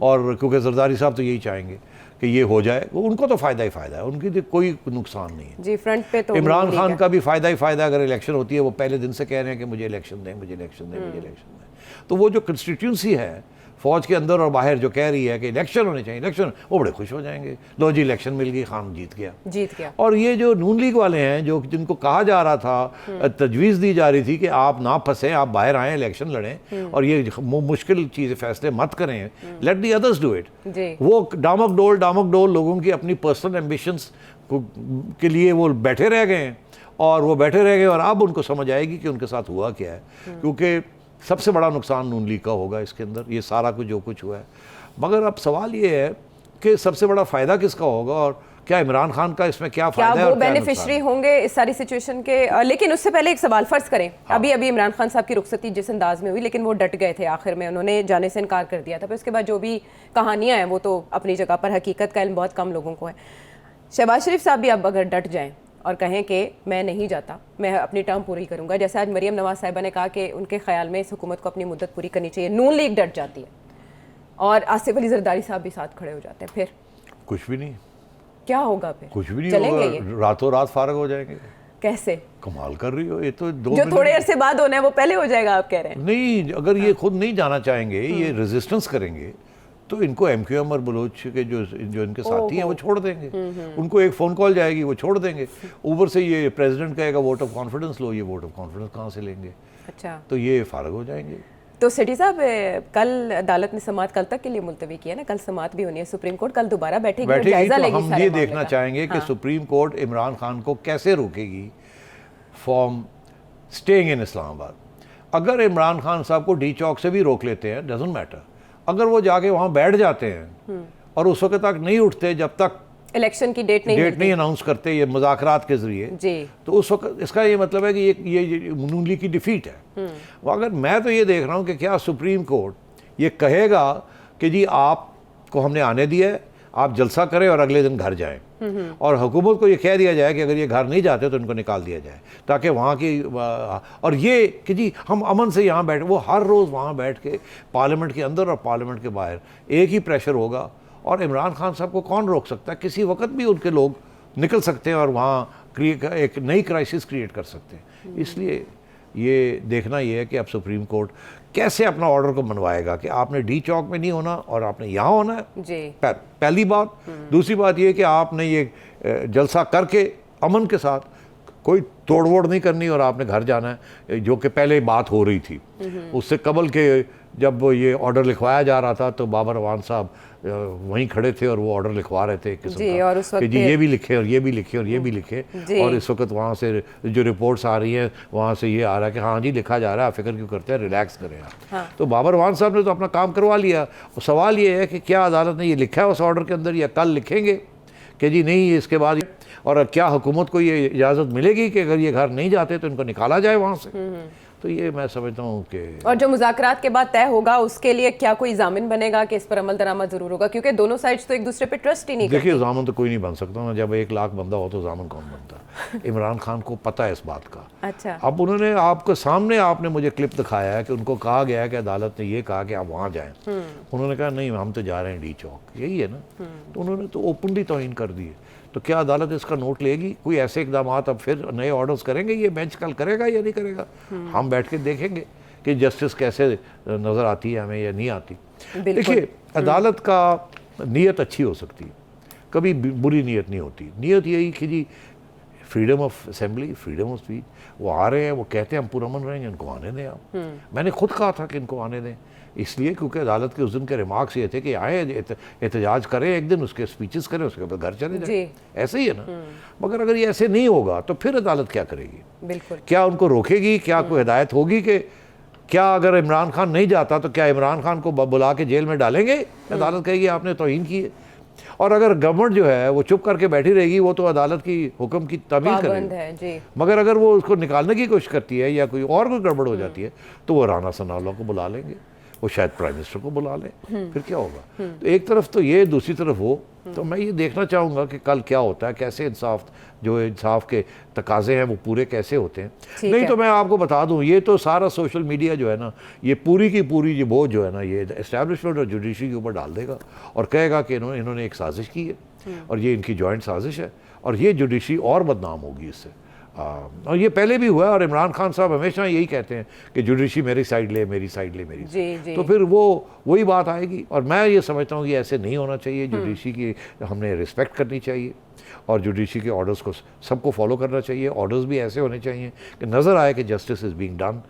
और क्योंकि जरदारी साहब तो यही चाहेंगे कि ये हो जाए, उनको तो फ़ायदा ही फ़ायदा है, उनकी तो कोई नुकसान नहीं है। जी, फ्रंट पे तो इमरान नून लीग खान है। का भी फ़ायदा ही फ़ायदा, अगर इलेक्शन होती है वो पहले दिन से कह रहे हैं कि मुझे इलेक्शन दें, मुझे इलेक्शन दें, मुझे इलेक्शन दें। तो वो जो कंस्टिट्यूंसी है फौज के अंदर और बाहर जो कह रही है कि इलेक्शन होने चाहिए, इलेक्शन, वो बड़े खुश हो जाएंगे, लो जी इलेक्शन मिल गई, खान जीत गया। और ये जो नून लीग वाले हैं, जो जिनको कहा जा रहा था, तजवीज़ दी जा रही थी कि आप ना फंसे, आप बाहर आएँ, इलेक्शन लड़ें और ये मुश्किल चीज़ फैसले मत करें, let the others do it. वो डामक डोल लोगों की अपनी पर्सनल एम्बिशंस के लिए वो बैठे रह गए हैं, और वो बैठे रह गए, और अब उनको समझ आएगी कि उनके साथ हुआ क्या है, क्योंकि सबसे बड़ा नुकसान नून लीग का होगा इसके अंदर, ये सारा कुछ जो कुछ हुआ है। मगर अब सवाल ये है कि सबसे बड़ा फ़ायदा किसका होगा, और क्या इमरान खान का इसमें क्या फ़ायदा है, वो बेनिफिशियरी होंगे इस सारी सिचुएशन के। लेकिन उससे पहले एक सवाल फ़र्ज़ करें, अभी इमरान खान साहब की रुखसती जिस अंदाज में हुई, लेकिन वो डट गए थे आखिर में, उन्होंने जाने से इनकार कर दिया था। फिर उसके बाद जो भी कहानियाँ हैं वो तो अपनी जगह पर, हकीकत का इल्म बहुत कम लोगों को है। शहबाज शरीफ साहब भी अब अगर डट जाएँ और कहें कि मैं नहीं जाता, मैं अपनी टर्म पूरी करूंगा, जैसे आज मरियम नवाज साहिबा ने कहा कि उनके ख्याल में इस हुकूमत को अपनी मुद्दत पूरी करनी चाहिए, नून लीग डट जाती है और आसिफ अली जरदारी साहब भी साथ खड़े हो जाते हैं, फिर कुछ भी नहीं, क्या होगा? फिर कुछ भी नहीं होगा, रातों रात फारग हो जाएंगे। कैसे? कमाल कर रही हो, ये तो जो थोड़े अरसे बाद होना है वो पहले हो जाएगा, आप कह रहे हैं? नहीं, अगर ये खुद नहीं जाना चाहेंगे, ये रेजिस्टेंस करेंगे, तो इनको MQM और बलोच के जो इनके साथी हैं वो छोड़ देंगे, उनको एक फ़ोन कॉल जाएगी, वो छोड़ देंगे। ऊपर से ये प्रेसिडेंट कहेगा वोट ऑफ कॉन्फिडेंस लो, ये वोट ऑफ कॉन्फिडेंस कहाँ से लेंगे? अच्छा, तो ये फारग हो जाएंगे। तो सेठी साहब, कल अदालत ने समाअत कल तक के लिए मुलतवी किया ना, कल समाअत भी होनी है, सुप्रीम कोर्ट कल दोबारा बैठेगी और जायजा लेगी। हम ये देखना चाहेंगे कि सुप्रीम कोर्ट इमरान खान को कैसे रोकेगी फ्रॉम स्टेइंग इन इस्लामाबाद। अगर इमरान खान साहब को डी चौक से भी रोक लेते हैं, डजंट मैटर, अगर वो जाके वहाँ बैठ जाते हैं और उस वक्त तक नहीं उठते जब तक इलेक्शन की डेट नहीं अनाउंस करते, ये मुज़ाकरात के जरिए जी, तो उस वक्त इसका ये मतलब है कि ये नून लीग की डिफीट है। वो अगर मैं तो ये देख रहा हूँ कि क्या सुप्रीम कोर्ट ये कहेगा कि जी आपको हमने आने दिया है, आप जलसा करें और अगले दिन घर जाएं, और हुकूमत को ये कह दिया जाए कि अगर ये घर नहीं जाते तो इनको निकाल दिया जाए, ताकि वहाँ की, और ये कि जी हम अमन से यहाँ बैठ, वो हर रोज़ वहाँ बैठ के पार्लियामेंट के अंदर और पार्लियामेंट के बाहर एक ही प्रेशर होगा, और इमरान खान साहब को कौन रोक सकता है? किसी वक्त भी उनके लोग निकल सकते हैं और वहाँ एक नई क्राइसिस क्रिएट कर सकते हैं। इसलिए ये देखना ये है कि अब सुप्रीम कोर्ट कैसे अपना ऑर्डर को मनवाएगा कि आपने डी चौक में नहीं होना और आपने यहाँ होना है जी। पहली बात। दूसरी बात ये कि आपने ये जलसा करके अमन के साथ कोई तोड़वोड़ नहीं करनी और आपने घर जाना है, जो कि पहले बात हो रही थी। उससे कबल के जब ये ऑर्डर लिखवाया जा रहा था तो बाबर अवान साहब वहीं खड़े थे और वो ऑर्डर लिखवा रहे थे और उस वक्त कि जी ये भी लिखे और ये भी लिखे और ये भी लिखे, और इस वक्त वहाँ से जो रिपोर्ट्स आ रही हैं वहाँ से ये आ रहा है कि हाँ जी लिखा जा रहा है, फिक्र क्यों करते हैं, रिलैक्स करें आप। हाँ। तो बाबर अवान साहब ने तो अपना काम करवा लिया। सवाल ये है कि क्या अदालत ने ये लिखा है उस ऑर्डर के अंदर, या कल लिखेंगे कि जी नहीं इसके बाद, और क्या हुकूमत को ये इजाज़त मिलेगी कि अगर ये घर नहीं जाते तो इनको निकाला जाए वहाँ से? तो ये मैं समझता हूँ कि, और जो मुज़ाकरात के बाद तय होगा उसके लिए क्या कोई जामिन बनेगा कि इस पर अमल दरामद जरूर होगा, क्योंकि दोनों साइड्स तो एक दूसरे पे ट्रस्ट ही नहीं करती। देखिए जामिन तो कोई नहीं बन सकता ना, जब 1 लाख बंदा हो तो जामिन कौन बनता? इमरान खान को पता है इस बात का। अच्छा, अब उन्होंने आपके सामने, आपने मुझे क्लिप दिखाया है कि उनको कहा गया है कि अदालत ने ये कहा कि आप वहाँ जाएं, उन्होंने कहा नहीं हम तो जा रहे हैं डी चौक, यही है ना। तो उन्होंने तो ओपनली तौहीन कर दी है। तो क्या अदालत इसका नोट लेगी? कोई ऐसे इकदाम अब फिर नए ऑर्डर्स करेंगे, ये बेंच कल करेगा या नहीं करेगा? हम बैठ के देखेंगे कि जस्टिस कैसे नज़र आती है हमें या नहीं आती। देखिए अदालत का नीयत अच्छी हो सकती है, कभी बुरी नीयत नहीं होती। नीयत यही कि जी freedom of assembly, freedom of speech, वो आ रहे हैं, वो कहते हैं हम पुरअमन रहेंगे, इनको आने दें आप। मैंने खुद कहा था कि इनको आने दें, इसलिए क्योंकि अदालत के उस दिन के रिमार्क्स ये थे कि आए एहतजाज करें एक दिन, उसके स्पीचेस करें, उसके बाद घर चले जाए, ऐसे ही है ना। मगर अगर ये ऐसे नहीं होगा तो फिर अदालत क्या करेगी? बिल्कुल, क्या उनको रोकेगी? क्या कोई हिदायत होगी कि क्या अगर इमरान खान नहीं जाता तो क्या इमरान खान को बुला के जेल में डालेंगे? अदालत कहेगी आपने तौहीन की है। और अगर गवर्नमेंट जो है वो चुप करके बैठी रहेगी, वो तो अदालत की हुक्म की तामील करेगी। मगर अगर वो उसको निकालने की कोशिश करती है या कोई और कोई गड़बड़ हो जाती है तो वो राना सनाउल्लाह को बुला लेंगे, वो शायद प्राइम मिनिस्टर को बुला लें, फिर क्या होगा? तो एक तरफ तो ये, दूसरी तरफ वो। तो मैं ये देखना चाहूँगा कि कल क्या होता है, कैसे इंसाफ के तकाजे हैं वो पूरे कैसे होते हैं। नहीं तो मैं आपको बता दूं, ये तो सारा सोशल मीडिया जो है ना, ये पूरी की पूरी ये बोझ जो है ना, ये एस्टैब्लिशमेंट और जुडिशरी के ऊपर डाल देगा और कहेगा कि इन्होंने एक साजिश की है और ये इनकी जॉइंट साजिश है, और ये जुडिशरी और बदनाम होगी इससे। और ये पहले भी हुआ है, और इमरान खान साहब हमेशा यही कहते हैं कि जुडिशरी मेरी साइड ले, मेरी साइड ले, मेरी जी, जी। तो फिर वही बात आएगी। और मैं ये समझता हूँ कि ऐसे नहीं होना चाहिए। जुडिशरी की हमने रिस्पेक्ट करनी चाहिए, और जुडिशरी के ऑर्डर्स को सबको फॉलो करना चाहिए। ऑर्डर्स भी ऐसे होने चाहिए कि नज़र आए कि justice is being done,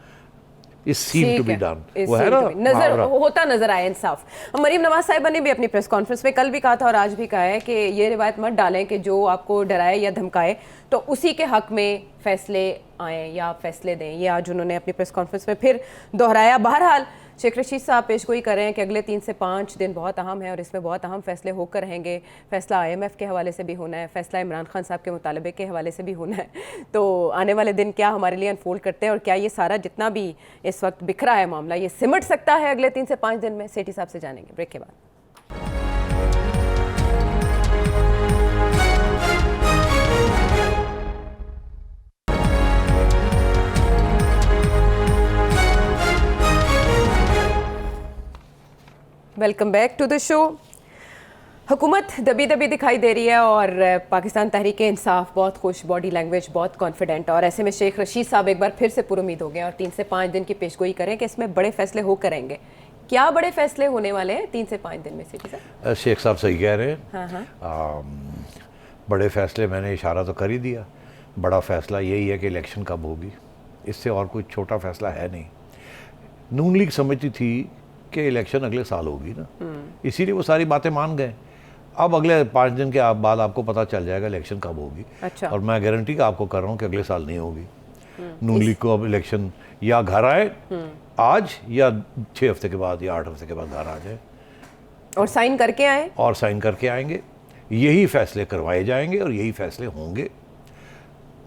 is seem to be done. वो है ना, नजर होता नजर आए इंसाफ। मरीम नवाज साहिबा ने भी अपनी प्रेस कॉन्फ्रेंस में कल भी कहा था और आज भी कहा है कि ये रिवायत मत डालें कि जो आपको डराए या धमकाए तो उसी के हक में फैसले आए या फैसले दें। ये आज उन्होंने अपनी प्रेस कॉन्फ्रेंस में फिर दोहराया। बहरहाल शेख रशीद साहब पेशगोई कर रहे हैं कि अगले 3 से 5 दिन बहुत अहम है और इसमें बहुत अहम फैसले होकर रहेंगे। फैसला IMF के हवाले से भी होना है, फैसला इमरान खान साहब के मुतालबे के हवाले से भी होना है। तो आने वाले दिन क्या हमारे लिए अनफोल्ड करते हैं और क्या ये सारा जितना भी इस वक्त बिखरा है मामला ये सिमट सकता है अगले 3 से 5 दिन में, सेठी साहब से जानेंगे ब्रेक के बाद। Welcome back to the show. हुकूमत दबी दबी दिखाई दे रही है और पाकिस्तान तहरीक इंसाफ बहुत खुश, बॉडी लैंग्वेज बहुत कॉन्फिडेंट, और ऐसे में शेख रशीद साहब एक बार फिर से पुरुमीद हो गए और 3 से 5 दिन की पेशगोई करें कि इसमें बड़े फैसले हो करेंगे। क्या बड़े फैसले होने वाले हैं 3 से 5 दिन में? सेठी साहब, शेख साहब सही कह रहे हैं। हाँ। बड़े फैसले मैंने इशारा तो कर ही दिया। बड़ा फैसला यही है कि इलेक्शन कब होगी, इससे और कोई छोटा फैसला है नहीं। नून लीग समझती थी कि इलेक्शन अगले साल होगी ना, इसीलिए वो सारी बातें मान गए। अब अगले 5 दिन के बाद आपको पता चल जाएगा इलेक्शन कब होगी। अच्छा। और मैं गारंटी का आपको कर रहा हूँ कि अगले साल नहीं होगी। नून लीग को अब इलेक्शन या घर आए आज, या 6 हफ्ते के बाद या 8 हफ्ते के बाद घर आ जाए और साइन करके आए, और साइन करके आएंगे। यही फैसले करवाए जाएंगे और यही फैसले होंगे,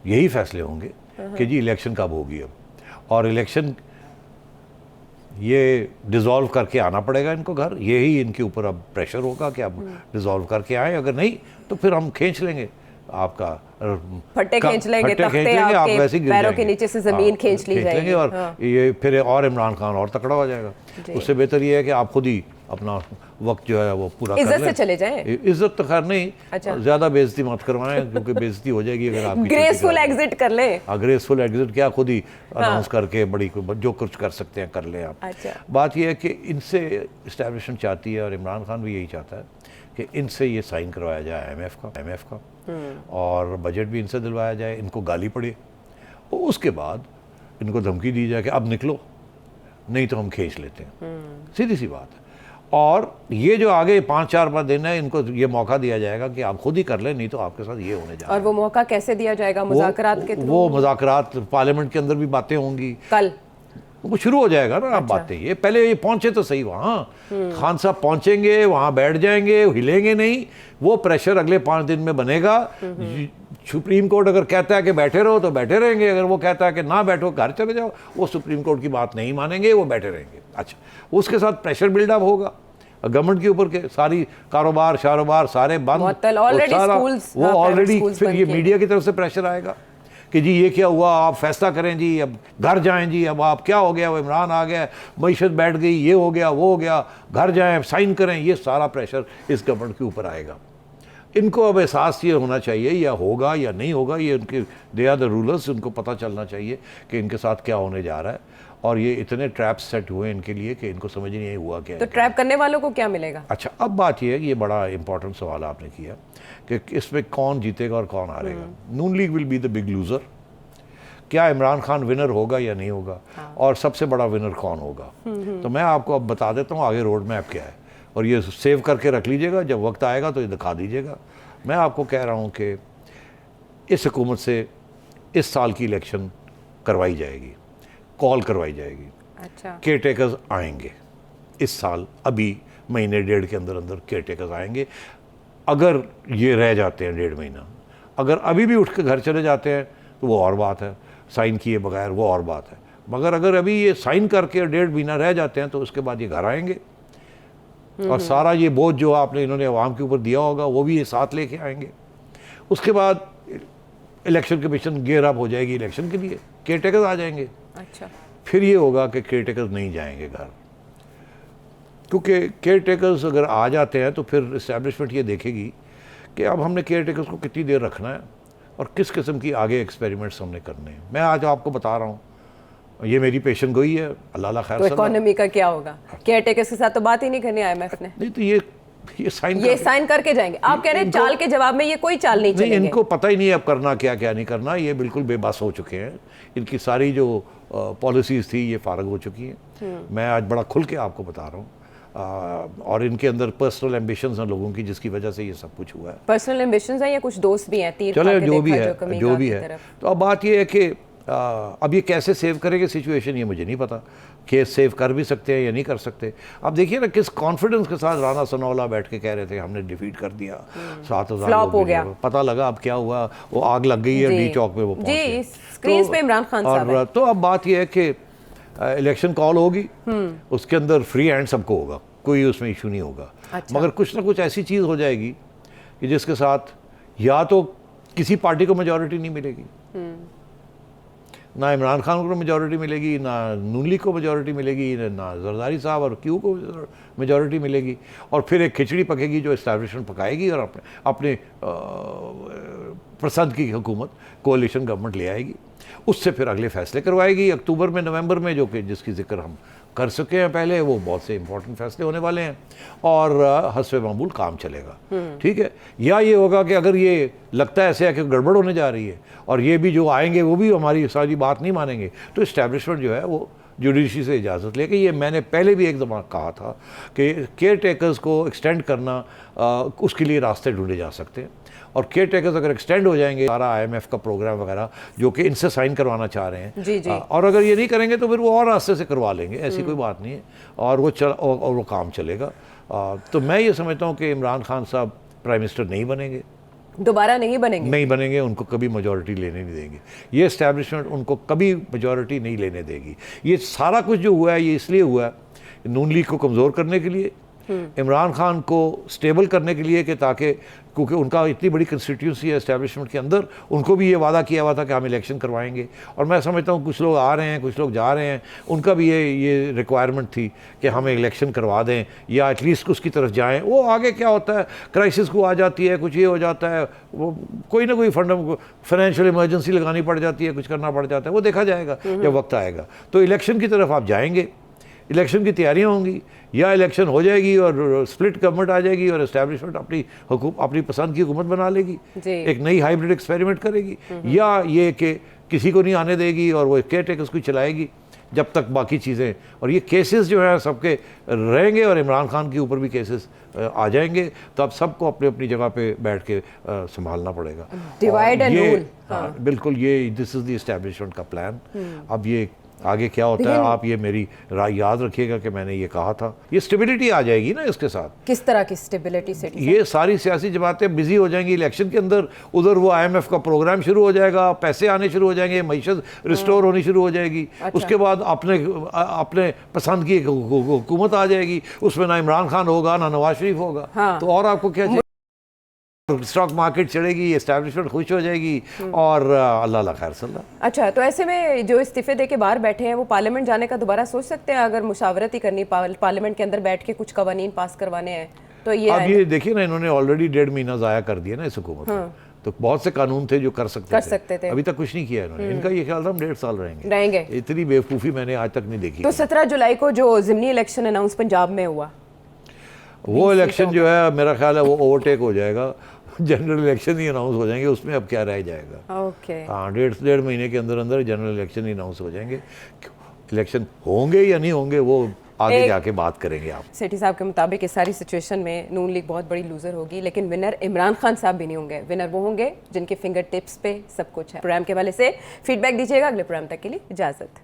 यही फैसले होंगे कि जी इलेक्शन कब होगी अब। और इलेक्शन ये डिज़ोल्व करके आना पड़ेगा इनको घर, यही इनके ऊपर अब प्रेशर होगा कि अब डिज़ोल्व करके आए। अगर नहीं तो फिर हम खींच लेंगे आपका फट्टे खींच लेंगे, तख्ते आप आपके वैसे गिर पैरों जाएंगे। के नीचे से जमीन खींच ली जाएगी और हाँ। ये फिर और इमरान खान और तकड़ा हो जाएगा। उससे बेहतर ये है कि आप खुद ही अपना वक्त जो है वो पूरा कर लें। इज्जत से चले जाएं। इज्जत तो खैर नहीं, अच्छा। ज्यादा बेइज्जती मत करवाएं क्योंकि बेइज्जती हो जाएगी अगर आप ग्रेसफुल एग्जिट कर लें। ग्रेसफुल एग्जिट क्या, खुद ही अनाउंस करके बड़ी जो कुछ कर सकते हैं कर लें आप। अच्छा। बात यह है कि इनसे इस्टेब्लिशमेंट चाहती है और इमरान खान भी यही चाहता है कि इनसे ये साइन करवाया जाए IMF का और बजट भी इनसे दिलवाया जाए, इनको गाली पड़े और उसके बाद इनको धमकी दी जाए कि अब निकलो नहीं तो हम खींच लेते हैं। सीधी सी बात है। और ये जो आगे 5-4 दिन है इनको ये मौका दिया जाएगा कि आप खुद ही कर लें, नहीं तो आपके साथ ये होने जा रहा है। और वो मौका कैसे दिया जाएगा? मुज़ाकरात के थ्रू? वो मुज़ाकरात पार्लियामेंट के अंदर भी बातें होंगी, कल वो शुरू हो जाएगा ना। आप बातें ये पहले ये पहुंचे तो सही वहाँ, खान साहब पहुंचेंगे वहाँ बैठ जाएंगे, हिलेंगे नहीं। वो प्रेशर अगले 5 दिन में बनेगा। सुप्रीम कोर्ट अगर कहता है कि बैठे रहो तो बैठे रहेंगे, अगर वो कहता है कि ना बैठो घर चले जाओ, वो सुप्रीम कोर्ट की बात नहीं मानेंगे, वो बैठे रहेंगे। अच्छा, उसके साथ प्रेशर बिल्डअप होगा गवर्नमेंट के ऊपर के सारी कारोबार शारोबार सारे बंद, वो ऑलरेडी फिर ये मीडिया की तरफ से प्रेशर आएगा कि जी ये क्या हुआ, आप फैसला करें जी, अब घर जाएं जी, अब आप क्या हो गया, वो इमरान आ गया, मईशत बैठ गई, ये हो गया वो हो गया, घर जाएं साइन करें। ये सारा प्रेशर इस गवर्नमेंट के ऊपर आएगा। इनको अब एहसास ये होना चाहिए या होगा या नहीं होगा, ये उनके दे आर द रूलर्स, उनको पता चलना चाहिए कि इनके साथ क्या होने जा रहा है। और ये इतने ट्रैप्स सेट हुए इनके लिए कि इनको समझ नहीं हुआ क्या तो ट्रैप करने वालों को क्या मिलेगा। अच्छा, अब बात ये है कि ये बड़ा इंपॉर्टेंट सवाल आपने किया कि इसमें कौन जीतेगा और कौन हारेगा। Noon league will be the big loser. क्या इमरान खान विनर होगा या नहीं होगा, और सबसे बड़ा विनर कौन होगा। तो मैं आपको अब बता देता हूँ आगे रोड मैप क्या है, और ये सेव करके रख लीजिएगा, जब वक्त आएगा तो ये दिखा दीजिएगा। मैं आपको कह रहा हूँ कि इस हुकूमत से इस साल की इलेक्शन करवाई जाएगी, कॉल करवाई जाएगी। अच्छा। केयर टेकर्स आएंगे इस साल, अभी महीने 1.5 के अंदर अंदर केयर टेकर्स आएंगे। अगर ये रह जाते हैं 1.5 महीना, अगर अभी भी उठ के घर चले जाते हैं तो वो और बात है, साइन किए बगैर वो और बात है। मगर अगर अभी ये साइन करके 1.5 महीना रह जाते हैं तो उसके बाद ये घर आएंगे और सारा ये बोझ जो आपने इन्होंने आवाम के ऊपर दिया होगा वो भी ये साथ लेके आएंगे। उसके बाद इलेक्शन कमीशन गियर अप हो जाएगी इलेक्शन के लिए, केयर टेकर्स आ जाएंगे। अच्छा। फिर ये होगा कि केयर टेकर्स नहीं जाएंगे घर, क्योंकि केयर टेकर्स अगर आ जाते हैं तो फिर इस्टेब्लिशमेंट ये देखेगी कि अब हमने केयर टेकर्स को कितनी देर रखना है और किस किस्म की आगे एक्सपेरिमेंट्स हमने करने हैं। मैं आज आपको बता रहा हूँ, ये मेरी पेशन गोई है, अल्लाह खैर तो सलाह। इकोनॉमी का क्या होगा? केयर टेकर्स के साथ तो बात ही नहीं करनी IMF ने। नहीं तो ये साइन करके जाएंगे। आप कह रहे हैं चाल के जवाब में ये कोई चाल नहीं चलेंगे। इनको पता ही नहीं है अब करना क्या क्या नहीं करना, ये बिल्कुल बेबस हो चुके हैं। इनकी सारी जो पॉलिसीज थी ये फारग हो चुकी हैं। मैं आज बड़ा खुल के आपको बता रहा हूँ। और इनके अंदर पर्सनल एम्बिशंस हैं लोगों की, जिसकी वजह से ये सब कुछ हुआ है। पर्सनल एम्बिशंस हैं या कुछ दोस्त भी हैं? तीर चलो खा के जो भी देखा है जो भी है। तो अब बात ये है कि अब ये कैसे सेव करेंगे सिचुएशन, ये मुझे नहीं पता कि सेव कर भी सकते हैं या नहीं कर सकते। अब देखिए ना किस कॉन्फिडेंस के साथ राणा सनौला बैठ के कह रहे थे हमने डिफीट कर दिया, 7,000 फ्लॉप हो गया। पता लगा अब क्या हुआ, वो आग लग गई है डी चौक पे, वो पहुंच गए। जी, स्क्रीन पे इमरान खान साहब हैं। तो अब बात ये है कि इलेक्शन कॉल होगी, उसके अंदर फ्री हैंड सबको होगा, कोई उसमें इशू नहीं होगा। अच्छा। मगर कुछ ना कुछ ऐसी चीज़ हो जाएगी कि जिसके साथ या तो किसी पार्टी को मेजॉरिटी नहीं मिलेगी, ना इमरान खान को मेजॉरिटी मिलेगी, ना नून लीग को मेजॉरिटी मिलेगी, ना जरदारी साहब और क्यू को मेजॉरिटी मिलेगी, और फिर एक खिचड़ी पकेगी जो इस्टेब्लिशमेंट पकाएगी और अपने पसंद की हुकूमत, कोalition गवर्नमेंट ले आएगी। उससे फिर अगले फैसले करवाएगी अक्टूबर में, नवंबर में, जो कि जिसकी जिक्र हम कर चुके हैं पहले। वो बहुत से इंपॉर्टेंट फैसले होने वाले हैं और हस्बे मामूल काम चलेगा। ठीक है। या ये होगा कि अगर ये लगता है ऐसे है कि गड़बड़ होने जा रही है और ये भी जो आएंगे वो भी हमारी सारी बात नहीं मानेंगे, तो इस्टेब्लिशमेंट जो है वो जुडिशरी से इजाज़त लेके, ये मैंने पहले भी एक दफ़ा कहा था कि केयर टेकर्स को एक्सटेंड करना, उसके लिए रास्ते ढूंढे जा सकते हैं। और केयर टेकर्स अगर एक्सटेंड हो जाएंगे, सारा IMF का प्रोग्राम वगैरह जो कि इनसे साइन करवाना चाह रहे हैं, जी जी। और अगर ये नहीं करेंगे तो फिर वो और रास्ते से करवा लेंगे, ऐसी कोई बात नहीं है, और वो काम चलेगा। तो मैं ये समझता हूँ कि इमरान खान साहब प्राइम मिनिस्टर नहीं बनेंगे, दोबारा नहीं बनेंगे, उनको कभी मेजॉरिटी लेने नहीं देंगे। ये इस्टेब्लिशमेंट उनको कभी मेजॉरिटी नहीं लेने देगी। ये सारा कुछ जो हुआ है ये इसलिए हुआ है, नून लीग को कमज़ोर करने के लिए, इमरान खान को स्टेबल करने के लिए, कि ताकि, क्योंकि उनका इतनी बड़ी कंस्टिट्यूंसी है इस्टेब्लिशमेंट के अंदर, उनको भी ये वादा किया हुआ था कि हम इलेक्शन करवाएंगे। और मैं समझता हूँ कुछ लोग आ रहे हैं, कुछ लोग जा रहे हैं, उनका भी ये रिक्वायरमेंट थी कि हमें इलेक्शन करवा दें या एटलीस्ट उसकी तरफ जाएं। वो आगे क्या होता है, क्राइसिस को आ जाती है, कुछ ये हो जाता है, वो कोई ना कोई फाइनेंशियल इमरजेंसी लगानी पड़ जाती है, कुछ करना पड़ जाता है, वो देखा जाएगा जब वक्त आएगा। तो इलेक्शन की तरफ आप जाएंगे, इलेक्शन की तैयारियां होंगी, या इलेक्शन हो जाएगी और स्प्लिट गवर्नमेंट आ जाएगी और एस्टेब्लिशमेंट अपनी पसंद की हुकूमत बना लेगी, एक नई हाइब्रिड एक्सपेरिमेंट करेगी, या ये कि किसी को नहीं आने देगी और वो केयर टेकर्स को चलाएगी जब तक बाकी चीज़ें, और ये केसेस जो हैं सबके रहेंगे और इमरान खान के ऊपर भी केसेस आ जाएंगे, तो अब सबको अपनी अपनी जगह पे बैठ के संभालना पड़ेगा। Divide and rule. हाँ बिल्कुल, ये दिस इज़ द एस्टेब्लिशमेंट का प्लान। अब ये आगे क्या होता है, आप ये मेरी राय याद रखिएगा कि मैंने ये कहा था। ये स्टेबिलिटी आ जाएगी ना इसके साथ। किस तरह की स्टेबिलिटी से? ये सारी सियासी जमातें बिजी हो जाएंगी इलेक्शन के अंदर, उधर वो IMF का प्रोग्राम शुरू हो जाएगा, पैसे आने शुरू हो जाएंगे, मईशत रिस्टोर होनी शुरू हो जाएगी। अच्छा। उसके बाद अपने पसंद की हुकूमत आ जाएगी, उसमें ना इमरान खान होगा ना नवाज शरीफ होगा। हाँ। तो और आपको क्या, स्टॉक मार्केट चढ़ेगी, एस्टैब्लिशमेंट खुश हो जाएगी, और अल्लाह खैर सल्ला। अच्छा, तो ऐसे में जो इस्तीफे दे के बाहर बैठे हैं वो पार्लियामेंट जाने का दोबारा सोच सकते हैं अगर मुशावरत ही करनी, पार्लियामेंट के अंदर बैठ के कुछ कवानीन पास करवाने हैं तो? ये अब ये देखिए ना, इन्होंने ऑलरेडी 1.5 महीना ज़ाया कर दिया ना इस हुकूमत में। तो बहुत से कानून थे जो कर सकते थे, अभी तक कुछ नहीं किया इन्होंने। इनका ये ख्याल था हम 1.5 साल रहेंगे। इतनी बेवकूफ़ी मैंने आज तक नहीं देखी। तो 17 जुलाई को जो ज़िमनी इलेक्शन अनाउंस पंजाब में हुआ, वो इलेक्शन जो है मेरा ख्याल है वो ओवरटेक हो जाएगा, जनरल इलेक्शन ही अनाउंस हो जाएंगे, उसमें अब क्या रह जाएगा। ओके। हाँ, 1.5 महीने के अंदर अंदर जनरल इलेक्शन ही अनाउंस हो जाएंगे। इलेक्शन होंगे या नहीं होंगे वो आगे जाके बात करेंगे। आप सेठी साहब के मुताबिक इस सारी सिचुएशन में नून लीग बहुत बड़ी लूजर होगी, लेकिन विनर इमरान खान साहब भी नहीं होंगे। विनर वो होंगे जिनके फिंगर टिप्स पे सब कुछ है। प्रोग्राम के हवाले से फीडबैक दीजिएगा। अगले प्रोग्राम तक के लिए इजाज़त।